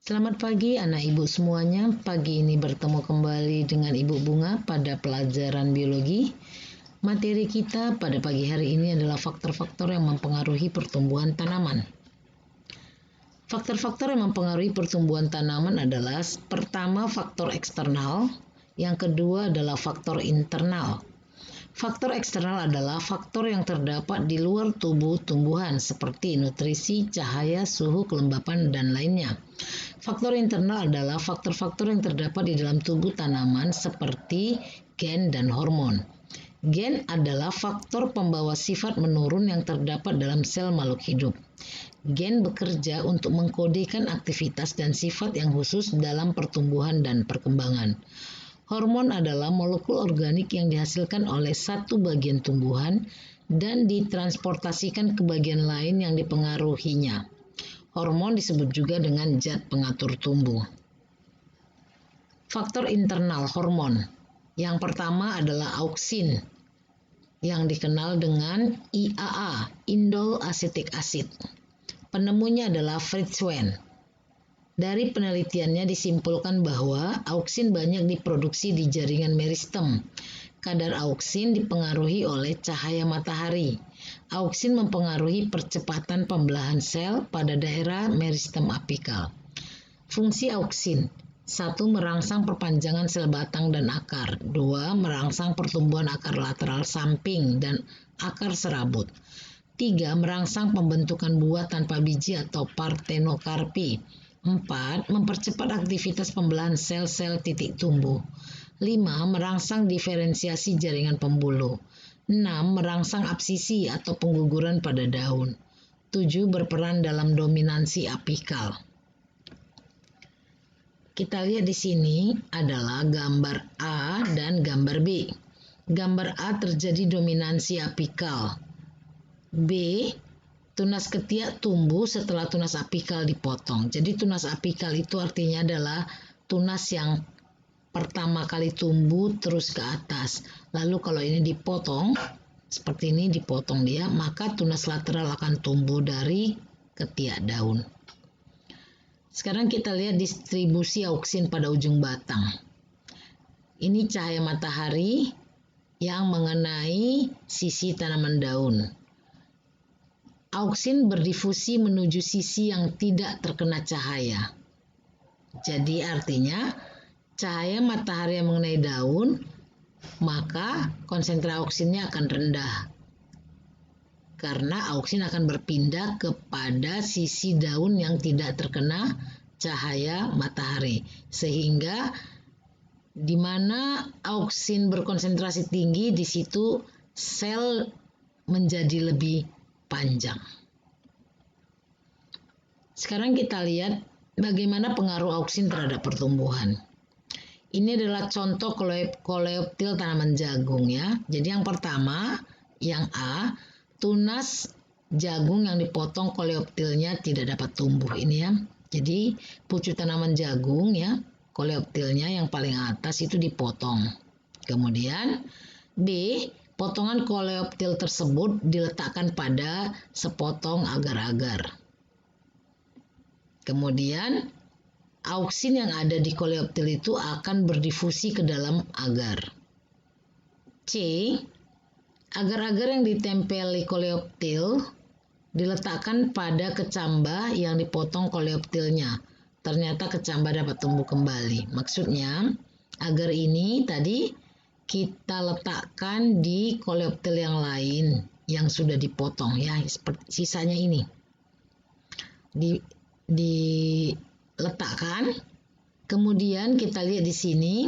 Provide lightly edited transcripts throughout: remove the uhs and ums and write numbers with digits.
Selamat pagi anak ibu semuanya. Pagi ini bertemu kembali dengan Ibu Bunga pada pelajaran biologi. Materi kita pada pagi hari ini adalah faktor-faktor yang mempengaruhi pertumbuhan tanaman. Faktor-faktor yang mempengaruhi pertumbuhan tanaman adalah pertama faktor eksternal, yang kedua adalah faktor internal. Faktor eksternal adalah faktor yang terdapat di luar tubuh tumbuhan seperti nutrisi, cahaya, suhu, kelembapan, dan lainnya. Faktor internal adalah faktor-faktor yang terdapat di dalam tubuh tanaman seperti gen dan hormon. Gen adalah faktor pembawa sifat menurun yang terdapat dalam sel makhluk hidup. Gen bekerja untuk mengkodekan aktivitas dan sifat yang khusus dalam pertumbuhan dan perkembangan. Hormon adalah molekul organik yang dihasilkan oleh satu bagian tumbuhan dan ditransportasikan ke bagian lain yang dipengaruhinya. Hormon disebut juga dengan zat pengatur tumbuh. Faktor internal hormon. Yang pertama adalah auksin, yang dikenal dengan IAA, indol acetic acid. Penemunya adalah Fritz Schwann. Dari penelitiannya disimpulkan bahwa auksin banyak diproduksi di jaringan meristem. Kadar auksin dipengaruhi oleh cahaya matahari. Auksin mempengaruhi percepatan pembelahan sel pada daerah meristem apikal. Fungsi auksin: 1. Merangsang perpanjangan sel batang dan akar. 2. Merangsang pertumbuhan akar lateral samping dan akar serabut. 3. Merangsang pembentukan buah tanpa biji atau partenokarpi. 4. Mempercepat aktivitas pembelahan sel-sel titik tumbuh. 5. Merangsang diferensiasi jaringan pembuluh. 6. Merangsang absisi atau pengguguran pada daun. 7. Berperan dalam dominansi apikal. Kita lihat di sini adalah gambar A dan gambar B. Gambar A terjadi dominansi apikal. B, tunas ketiak tumbuh setelah tunas apikal dipotong. Jadi tunas apikal itu artinya adalah tunas yang pertama kali tumbuh terus ke atas. Lalu kalau ini dipotong, seperti ini dipotong dia, maka tunas lateral akan tumbuh dari ketiak daun. Sekarang kita lihat distribusi auksin pada ujung batang. Ini cahaya matahari yang mengenai sisi tanaman daun. Auksin berdifusi menuju sisi yang tidak terkena cahaya. Jadi artinya cahaya matahari yang mengenai daun, maka konsentrasi auksinnya akan rendah. Karena auksin akan berpindah kepada sisi daun yang tidak terkena cahaya matahari. Sehingga di mana auksin berkonsentrasi tinggi, di situ sel menjadi lebih panjang. Sekarang kita lihat bagaimana pengaruh auksin terhadap pertumbuhan. Ini adalah contoh koleoptil tanaman jagung ya. Jadi yang pertama, yang A, tunas jagung yang dipotong koleoptilnya tidak dapat tumbuh ini ya. Jadi pucuk tanaman jagung ya, koleoptilnya yang paling atas itu dipotong. Kemudian B, potongan koleoptil tersebut diletakkan pada sepotong agar-agar. Kemudian auksin yang ada di koleoptil itu akan berdifusi ke dalam agar. C, agar-agar yang ditempeli koleoptil diletakkan pada kecambah yang dipotong koleoptilnya. Ternyata kecambah dapat tumbuh kembali. Maksudnya agar ini tadi kita letakkan di koleoptil yang lain yang sudah dipotong ya, seperti sisanya ini diletakkan. Kemudian kita lihat di sini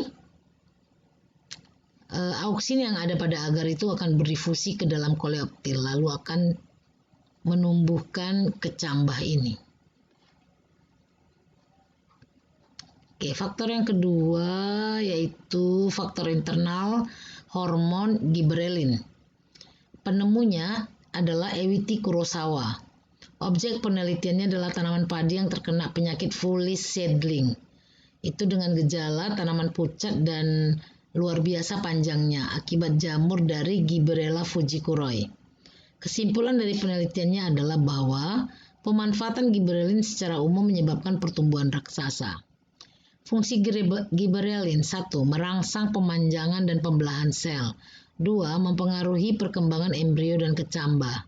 auksin yang ada pada agar itu akan berdifusi ke dalam koleoptil lalu akan menumbuhkan kecambah ini. Oke, faktor yang kedua yaitu faktor internal hormon gibberellin. Penemunya adalah Ewiti Kurosawa. Objek penelitiannya adalah tanaman padi yang terkena penyakit foolish seedling. Itu dengan gejala tanaman pucat dan luar biasa panjangnya akibat jamur dari Gibberella fujikuroi. Kesimpulan dari penelitiannya adalah bahwa Pemanfaatan giberelin secara umum menyebabkan pertumbuhan raksasa. Fungsi giberelin 1. Merangsang pemanjangan dan pembelahan sel. 2. Mempengaruhi perkembangan embrio dan kecambah.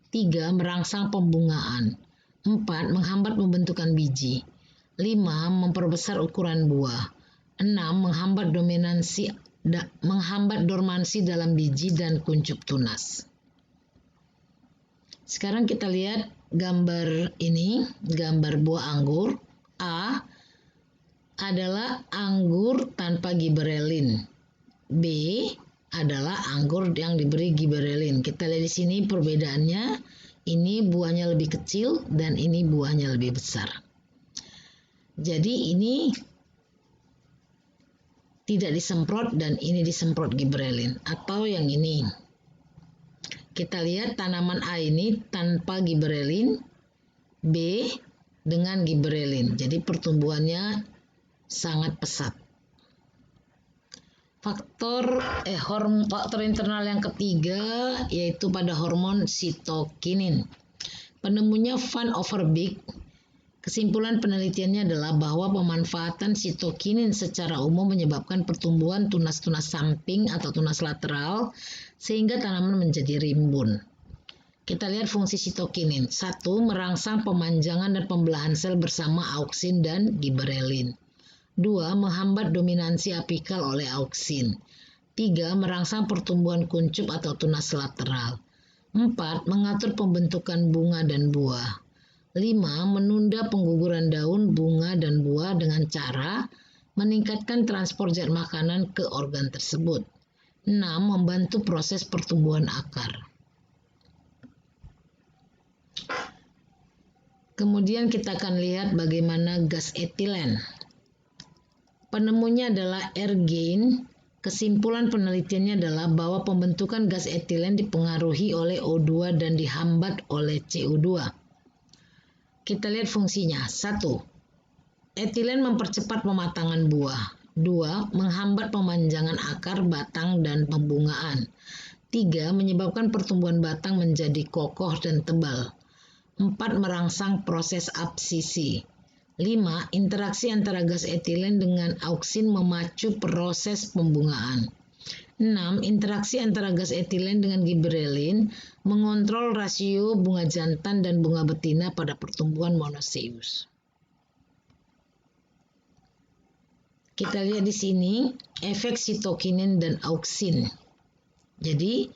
3. Merangsang pembungaan. 4. Menghambat pembentukan biji. 5. Memperbesar ukuran buah. 6. Menghambat dormansi dalam biji dan kuncup tunas. Sekarang kita lihat gambar ini, gambar buah anggur. A adalah anggur tanpa giberelin. B adalah anggur yang diberi giberelin. Kita lihat di sini perbedaannya. Ini buahnya lebih kecil dan ini buahnya lebih besar. Jadi ini tidak disemprot dan ini disemprot giberelin. Atau yang ini. Kita lihat tanaman A ini tanpa giberelin, B dengan giberelin. Jadi pertumbuhannya sangat pesat. Faktor internal yang ketiga yaitu pada hormon sitokinin. Penemunya Van Overbeek. Kesimpulan penelitiannya adalah bahwa pemanfaatan sitokinin secara umum menyebabkan pertumbuhan tunas-tunas samping atau tunas lateral sehingga tanaman menjadi rimbun. Kita lihat fungsi sitokinin. 1. Merangsang pemanjangan dan pembelahan sel bersama auksin dan giberelin. 2. Menghambat dominansi apikal oleh auksin. 3. Merangsang pertumbuhan kuncup atau tunas lateral. 4. Mengatur pembentukan bunga dan buah. 5. Menunda pengguguran daun, bunga, dan buah dengan cara meningkatkan transport zat makanan ke organ tersebut. 6. Membantu proses pertumbuhan akar. Kemudian kita akan lihat bagaimana gas etilen. Penemunya adalah Ergin. Kesimpulan penelitiannya adalah bahwa pembentukan gas etilen dipengaruhi oleh O2 dan dihambat oleh CO2. Kita lihat fungsinya. 1. Etilen mempercepat pematangan buah. 2. Menghambat pemanjangan akar, batang, dan pembungaan. 3. Menyebabkan pertumbuhan batang menjadi kokoh dan tebal. 4. Merangsang proses absisi. 5. Interaksi antara gas etilen dengan auksin memacu proses pembungaan. 6. Interaksi antara gas etilen dengan giberelin mengontrol rasio bunga jantan dan bunga betina pada pertumbuhan monoecious. Kita lihat di sini efek sitokinin dan auksin. Jadi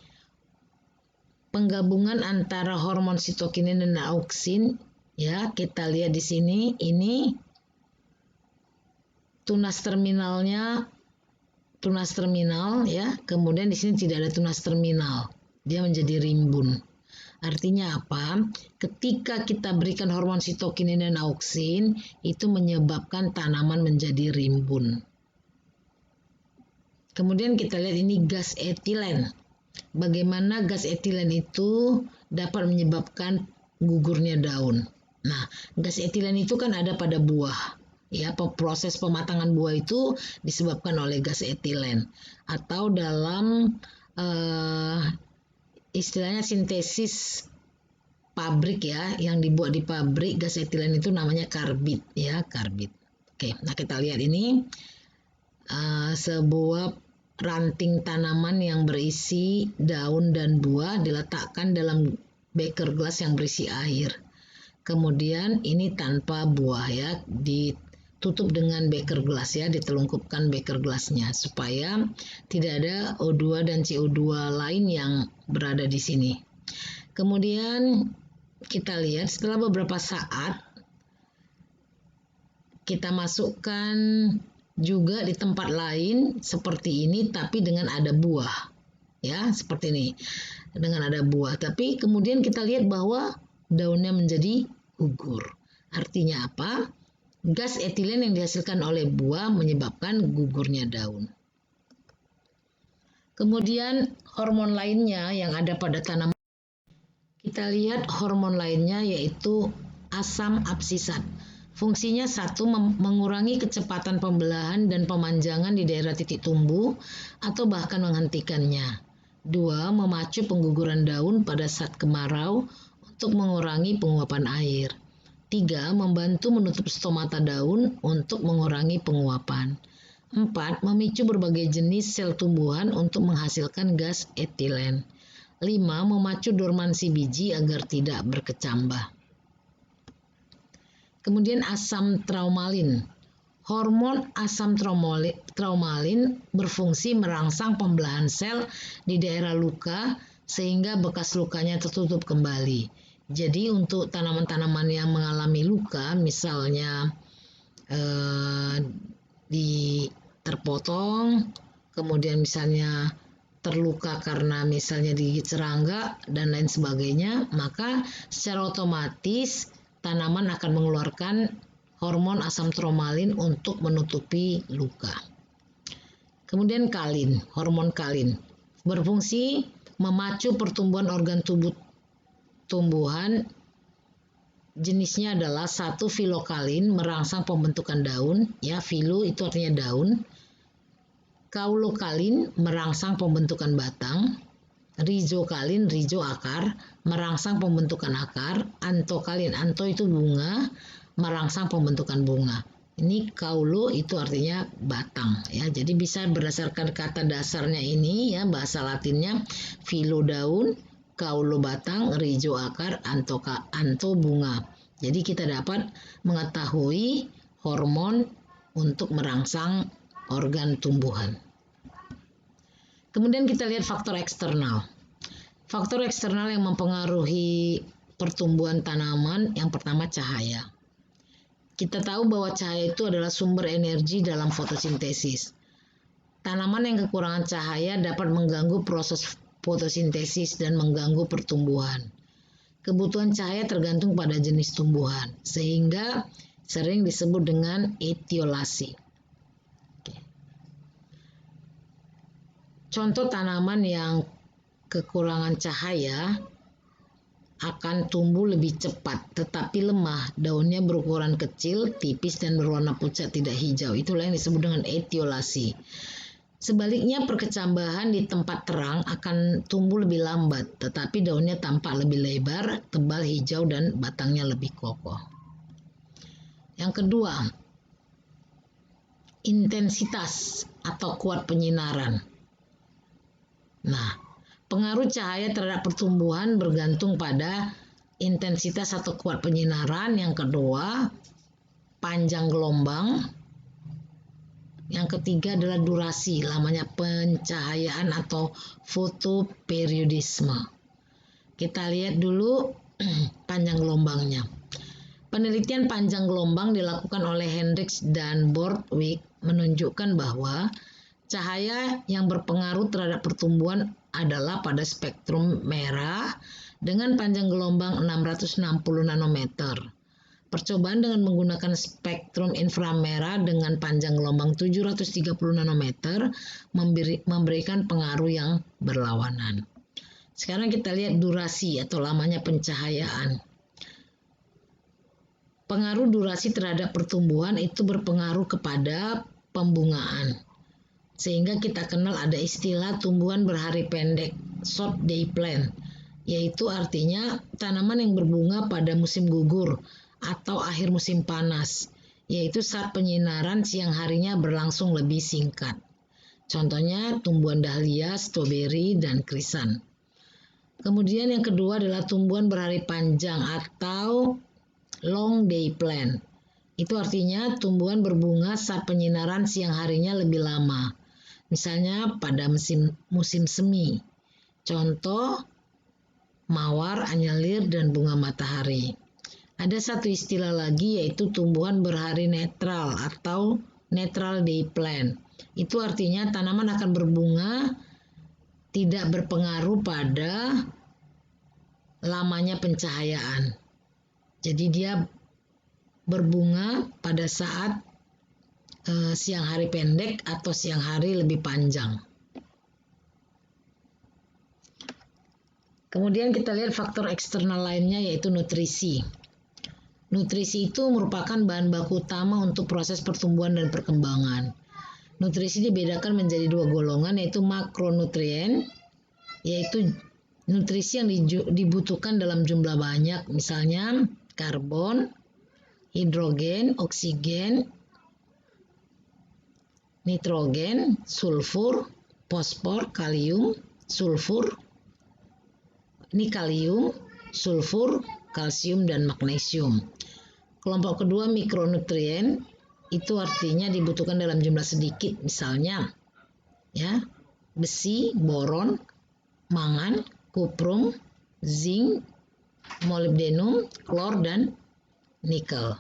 penggabungan antara hormon sitokinin dan auksin, ya, kita lihat di sini, ini tunas terminal ya. Kemudian di sini tidak ada tunas terminal. Dia menjadi rimbun. Artinya apa? Ketika kita berikan hormon sitokinin dan auksin, itu menyebabkan tanaman menjadi rimbun. Kemudian kita lihat ini gas etilen. Bagaimana gas etilen itu dapat menyebabkan gugurnya daun. Nah, gas etilen itu kan ada pada buah. Ya, proses pematangan buah itu disebabkan oleh gas etilen. Atau dalam istilahnya sintesis pabrik ya, yang dibuat di pabrik gas etilen itu namanya karbit ya, karbit. Oke, nah kita lihat ini sebuah ranting tanaman yang berisi daun dan buah diletakkan dalam beker gelas yang berisi air. Kemudian ini tanpa buah ya, ditutup dengan beker gelas ya, ditelungkupkan beker gelasnya supaya tidak ada O2 dan CO2 lain yang berada di sini. Kemudian kita lihat setelah beberapa saat kita masukkan juga di tempat lain seperti ini tapi dengan ada buah. Ya, seperti ini. Dengan ada buah, tapi kemudian kita lihat bahwa daunnya menjadi gugur. Artinya apa? Gas etilen yang dihasilkan oleh buah menyebabkan gugurnya daun. Kemudian hormon lainnya yang ada pada tanaman. Kita lihat hormon lainnya yaitu asam absisat. Fungsinya 1. Mengurangi kecepatan pembelahan dan pemanjangan di daerah titik tumbuh atau bahkan menghentikannya. 2. Memacu pengguguran daun pada saat kemarau untuk mengurangi penguapan air. 3. Membantu menutup stomata daun untuk mengurangi penguapan. 4. Memicu berbagai jenis sel tumbuhan untuk menghasilkan gas etilen. 5. Memacu dormansi biji agar tidak berkecambah. Kemudian asam traumalin. Hormon asam traumalin berfungsi merangsang pembelahan sel di daerah luka sehingga bekas lukanya tertutup kembali. Jadi untuk tanaman-tanaman yang mengalami luka, misalnya terpotong, kemudian misalnya terluka karena misalnya digigit serangga dan lain sebagainya, maka secara otomatis tanaman akan mengeluarkan hormon asam traumalin untuk menutupi luka. Kemudian kalin, hormon kalin berfungsi memacu pertumbuhan organ tubuh tumbuhan. Jenisnya adalah 1. Filokalin merangsang pembentukan daun, ya, filo itu artinya daun. Kaulokalin merangsang pembentukan batang. Rizokalin, rizo akar, merangsang pembentukan akar. Antokalin, anto itu bunga, merangsang pembentukan bunga. Ini kaulo itu artinya batang, ya. Jadi bisa berdasarkan kata dasarnya ini, ya, bahasa Latinnya filo daun, kaulo batang, rizo akar, anto bunga. Jadi kita dapat mengetahui hormon untuk merangsang organ tumbuhan. Kemudian kita lihat faktor eksternal. Faktor eksternal yang mempengaruhi pertumbuhan tanaman, yang pertama cahaya. Kita tahu bahwa cahaya itu adalah sumber energi dalam fotosintesis. Tanaman yang kekurangan cahaya dapat mengganggu proses fotosintesis dan mengganggu pertumbuhan. Kebutuhan cahaya tergantung pada jenis tumbuhan, sehingga sering disebut dengan etiolasi. Contoh tanaman yang kekurangan cahaya akan tumbuh lebih cepat, tetapi lemah. Daunnya berukuran kecil, tipis, dan berwarna pucat tidak hijau. Itulah yang disebut dengan etiolasi. Sebaliknya, perkecambahan di tempat terang akan tumbuh lebih lambat, tetapi daunnya tampak lebih lebar, tebal hijau, dan batangnya lebih kokoh. Yang kedua, intensitas atau kuat penyinaran. Nah, pengaruh cahaya terhadap pertumbuhan bergantung pada intensitas atau kuat penyinaran. Yang kedua, panjang gelombang. Yang ketiga adalah durasi, lamanya pencahayaan atau fotoperiodisme. Kita lihat dulu panjang gelombangnya. Penelitian panjang gelombang dilakukan oleh Hendricks dan Borthwick menunjukkan bahwa cahaya yang berpengaruh terhadap pertumbuhan adalah pada spektrum merah dengan panjang gelombang 660 nanometer. Percobaan dengan menggunakan spektrum inframerah dengan panjang gelombang 730 nanometer memberikan pengaruh yang berlawanan. Sekarang kita lihat durasi atau lamanya pencahayaan. Pengaruh durasi terhadap pertumbuhan itu berpengaruh kepada pembungaan. Sehingga kita kenal ada istilah tumbuhan berhari pendek, short day plant, yaitu artinya tanaman yang berbunga pada musim gugur atau akhir musim panas, yaitu saat penyinaran siang harinya berlangsung lebih singkat. Contohnya tumbuhan dahlia, stroberi, dan krisan. Kemudian yang kedua adalah tumbuhan berhari panjang atau long day plant. Itu artinya tumbuhan berbunga saat penyinaran siang harinya lebih lama. Misalnya pada musim semi. Contoh mawar, anyelir, dan bunga matahari. Ada satu istilah lagi yaitu tumbuhan berhari netral atau neutral day plant. Itu artinya tanaman akan berbunga tidak berpengaruh pada lamanya pencahayaan. Jadi dia berbunga pada saat siang hari pendek atau siang hari lebih panjang. Kemudian kita lihat faktor eksternal lainnya yaitu nutrisi. Nutrisi itu merupakan bahan baku utama untuk proses pertumbuhan dan perkembangan. Nutrisi dibedakan menjadi dua golongan yaitu makronutrien, yaitu nutrisi yang dibutuhkan dalam jumlah banyak, misalnya karbon, hidrogen, oksigen, nitrogen, sulfur, fosfor, kalium, sulfur, ini kalium, sulfur, kalsium, dan magnesium. Kelompok kedua mikronutrien, itu artinya dibutuhkan dalam jumlah sedikit, misalnya ya besi, boron, mangan, kuprum, zinc, molybdenum, klor, dan nikel.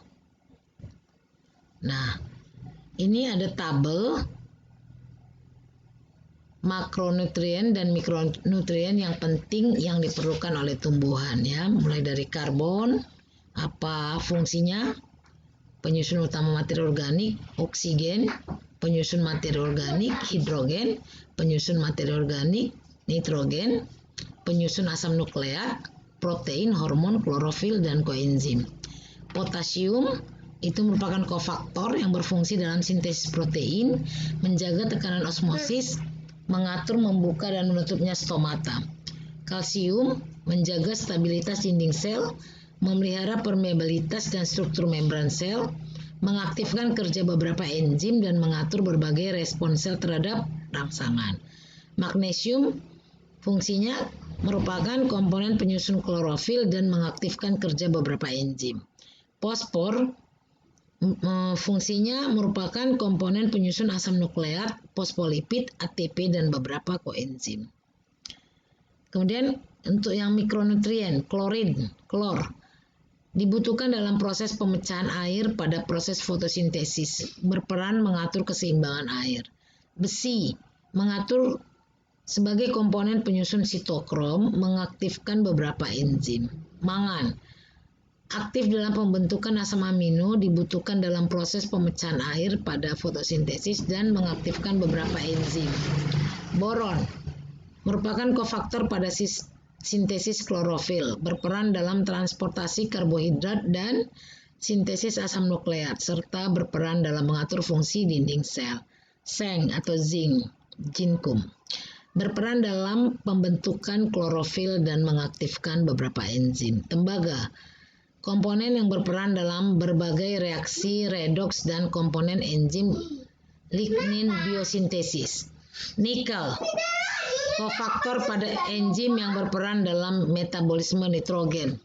Nah, ini ada tabel makronutrien dan mikronutrien yang penting yang diperlukan oleh tumbuhan ya, mulai dari karbon, apa fungsinya? Penyusun utama materi organik, oksigen, penyusun materi organik, hidrogen, penyusun materi organik, nitrogen, penyusun asam nukleat, protein, hormon, klorofil, dan koenzim. Potasium itu merupakan kofaktor yang berfungsi dalam sintesis protein, menjaga tekanan osmosis, mengatur membuka dan menutupnya stomata. Kalsium menjaga stabilitas dinding sel, memelihara permeabilitas dan struktur membran sel, mengaktifkan kerja beberapa enzim dan mengatur berbagai respon sel terhadap rangsangan. Magnesium fungsinya merupakan komponen penyusun klorofil dan mengaktifkan kerja beberapa enzim. Fosfor fungsinya merupakan komponen penyusun asam nukleat, fosfolipid, ATP, dan beberapa koenzim. Kemudian untuk yang mikronutrien, klor, dibutuhkan dalam proses pemecahan air pada proses fotosintesis, berperan mengatur keseimbangan air. Besi mengatur sebagai komponen penyusun sitokrom, mengaktifkan beberapa enzim. Mangan aktif dalam pembentukan asam amino, dibutuhkan dalam proses pemecahan air pada fotosintesis dan mengaktifkan beberapa enzim. Boron merupakan kofaktor pada sintesis klorofil, berperan dalam transportasi karbohidrat dan sintesis asam nukleat, serta berperan dalam mengatur fungsi dinding sel. Seng atau zinc, zinkum, berperan dalam pembentukan klorofil dan mengaktifkan beberapa enzim. Tembaga, komponen yang berperan dalam berbagai reaksi redoks dan komponen enzim lignin biosintesis. Nikel, kofaktor pada enzim yang berperan dalam metabolisme nitrogen.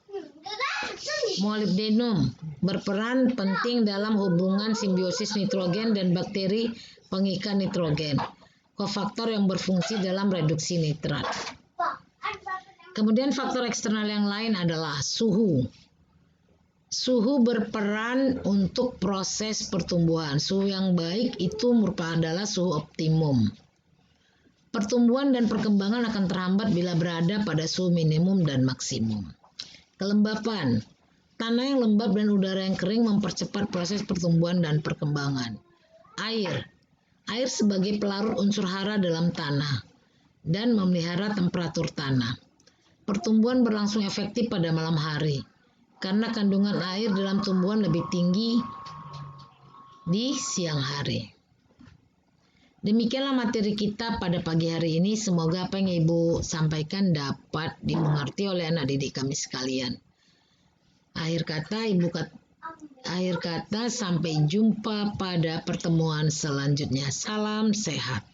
Molybdenum berperan penting dalam hubungan simbiosis nitrogen dan bakteri pengikat nitrogen. Kofaktor yang berfungsi dalam reduksi nitrat. Kemudian faktor eksternal yang lain adalah suhu. Suhu berperan untuk proses pertumbuhan. Suhu yang baik itu adalah suhu optimum. Pertumbuhan dan perkembangan akan terhambat bila berada pada suhu minimum dan maksimum. Kelembapan. Tanah yang lembab dan udara yang kering mempercepat proses pertumbuhan dan perkembangan. Air. Air sebagai pelarut unsur hara dalam tanah dan memelihara temperatur tanah. Pertumbuhan berlangsung efektif pada malam hari, karena kandungan air dalam tumbuhan lebih tinggi di siang hari. Demikianlah materi kita pada pagi hari ini. Semoga apa yang Ibu sampaikan dapat dimengerti oleh anak didik kami sekalian. Akhir kata, sampai jumpa pada pertemuan selanjutnya. Salam sehat.